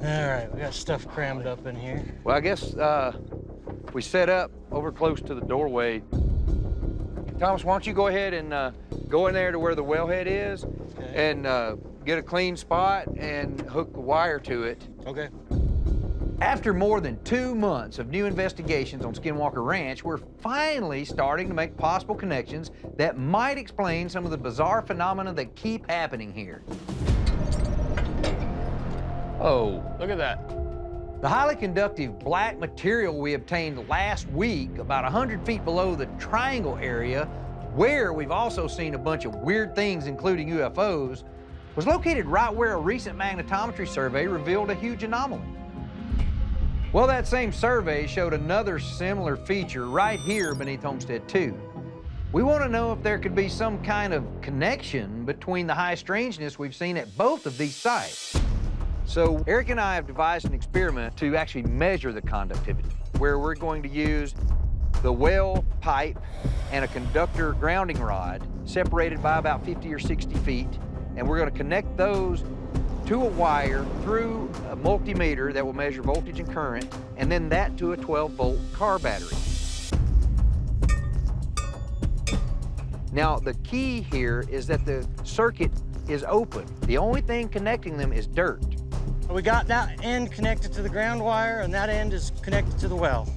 All right, we got stuff crammed up in here. Well, I guess we set up over close to the doorway. Thomas, why don't you go ahead and go in there to where the wellhead is and get a clean spot and hook the wire to it. Okay. After more than 2 months of new investigations on Skinwalker Ranch, we're finally starting to make possible connections that might explain some of the bizarre phenomena that keep happening here. Oh, Look at that. the highly conductive black material we obtained last week, about 100 feet below the triangle area, where we've also seen a bunch of weird things, including UFOs, was located right where a recent magnetometry survey revealed a huge anomaly. Well, that same survey showed another similar feature right here beneath Homestead 2. We want to know if there could be some kind of connection between the high strangeness we've seen at both of these sites. So Eric and I have devised an experiment to actually measure the conductivity, where we're going to use the well pipe and a conductor grounding rod separated by about 50 or 60 feet, and we're going to connect those to a wire through a multimeter that will measure voltage and current, and then that to a 12-volt car battery. Now, the key here is that the circuit is open. The only thing connecting them is dirt. We got that end connected to the ground wire, and that end is connected to the well.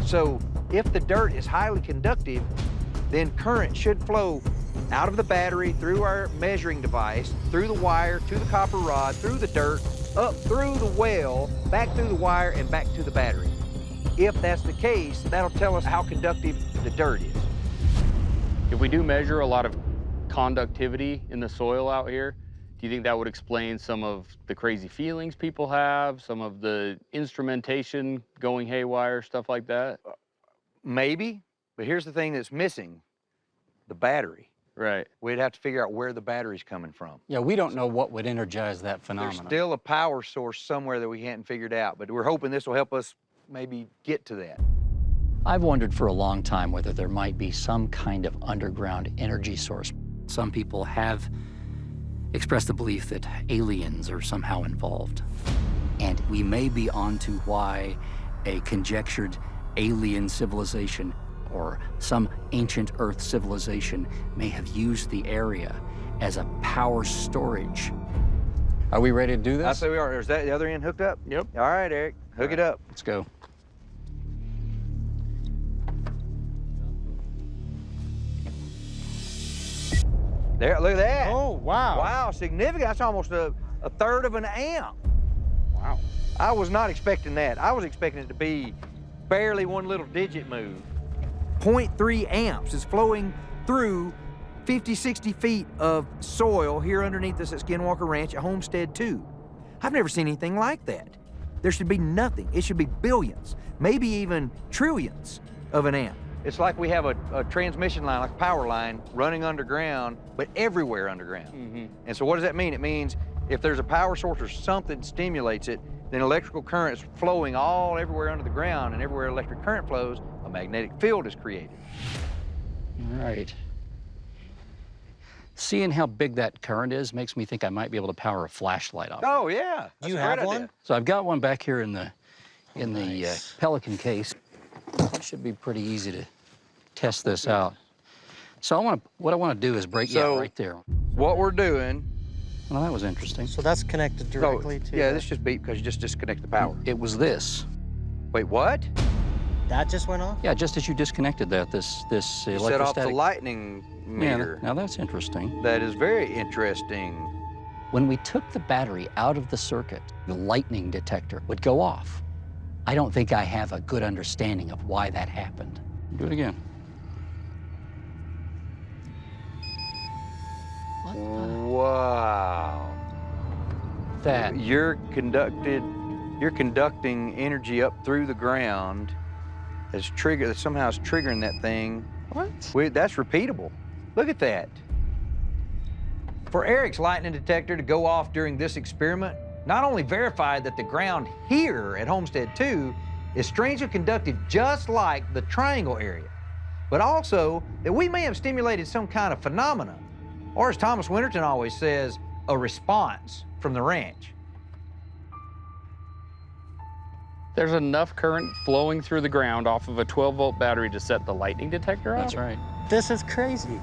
So if the dirt is highly conductive, then current should flow out of the battery, through our measuring device, through the wire, to the copper rod, through the dirt, up through the well, back through the wire, and back to the battery. If that's the case, that'll tell us how conductive the dirt is. If we do measure a lot of conductivity in the soil out here, do you think that would explain some of the crazy feelings people have, some of the instrumentation going haywire, stuff like that? Maybe, but here's the thing that's missing, the battery. Right. We'd have to figure out where the battery's coming from. Yeah, we don't know what would energize that There's phenomenon. still a power source somewhere that we hadn't figured out, but we're hoping this will help us maybe get to that. I've wondered for a long time whether there might be some kind of underground energy source. Some people have expressed the belief that aliens are somehow involved. And we may be onto why a conjectured alien civilization or some ancient Earth civilization may have used the area as a power storage. Are we ready to do this? I say we are. Is that the other end hooked up? Yep. All right, Eric, hook it up. Let's go. There, look at that. Oh, wow. Wow, significant. That's almost a third of an amp. Wow. I was not expecting that. I was expecting it to be barely one little digit move. 0.3 amps is flowing through 50, 60 feet of soil here underneath us at Skinwalker Ranch at Homestead 2. I've never seen anything like that. There should be nothing. It should be billions, maybe even trillions of an amp. It's like we have a transmission line, like a power line, running underground, but everywhere underground. Mm-hmm. And so what does that mean? It means if there's a power source or something stimulates it, then electrical current's flowing all everywhere under the ground, and everywhere electric current flows, a magnetic field is created. All right. Seeing how big that current is makes me think I might be able to power a flashlight off. Oh, yeah. That's You a have great one? idea. So I've got one back here in the Nice. Pelican case. It should be pretty easy to test this out. So what I want to do is break, yeah, So- right there. What we're doing, Well, that was interesting. So that's connected directly to... yeah, this just beat because you just disconnect the power. It was this. Wait, what? That just went off? Yeah, just as you disconnected that, this You set off the electrostatic. lightning Yeah, meter. now that's interesting. That is very interesting. When we took the battery out of the circuit, the lightning detector would go off. I don't think I have a good understanding of why that happened. Do it again. What the? Wow. That. You're conducting energy up through the ground as trigger, somehow it's triggering that thing. What? That's repeatable. Look at that. For Eric's lightning detector to go off during this experiment, not only verified that the ground here at Homestead 2 is strangely conductive just like the triangle area, but also that we may have stimulated some kind of phenomena, or as Thomas Winterton always says, a response from the ranch. There's enough current flowing through the ground off of a 12-volt battery to set the lightning detector off? That's right. This is crazy.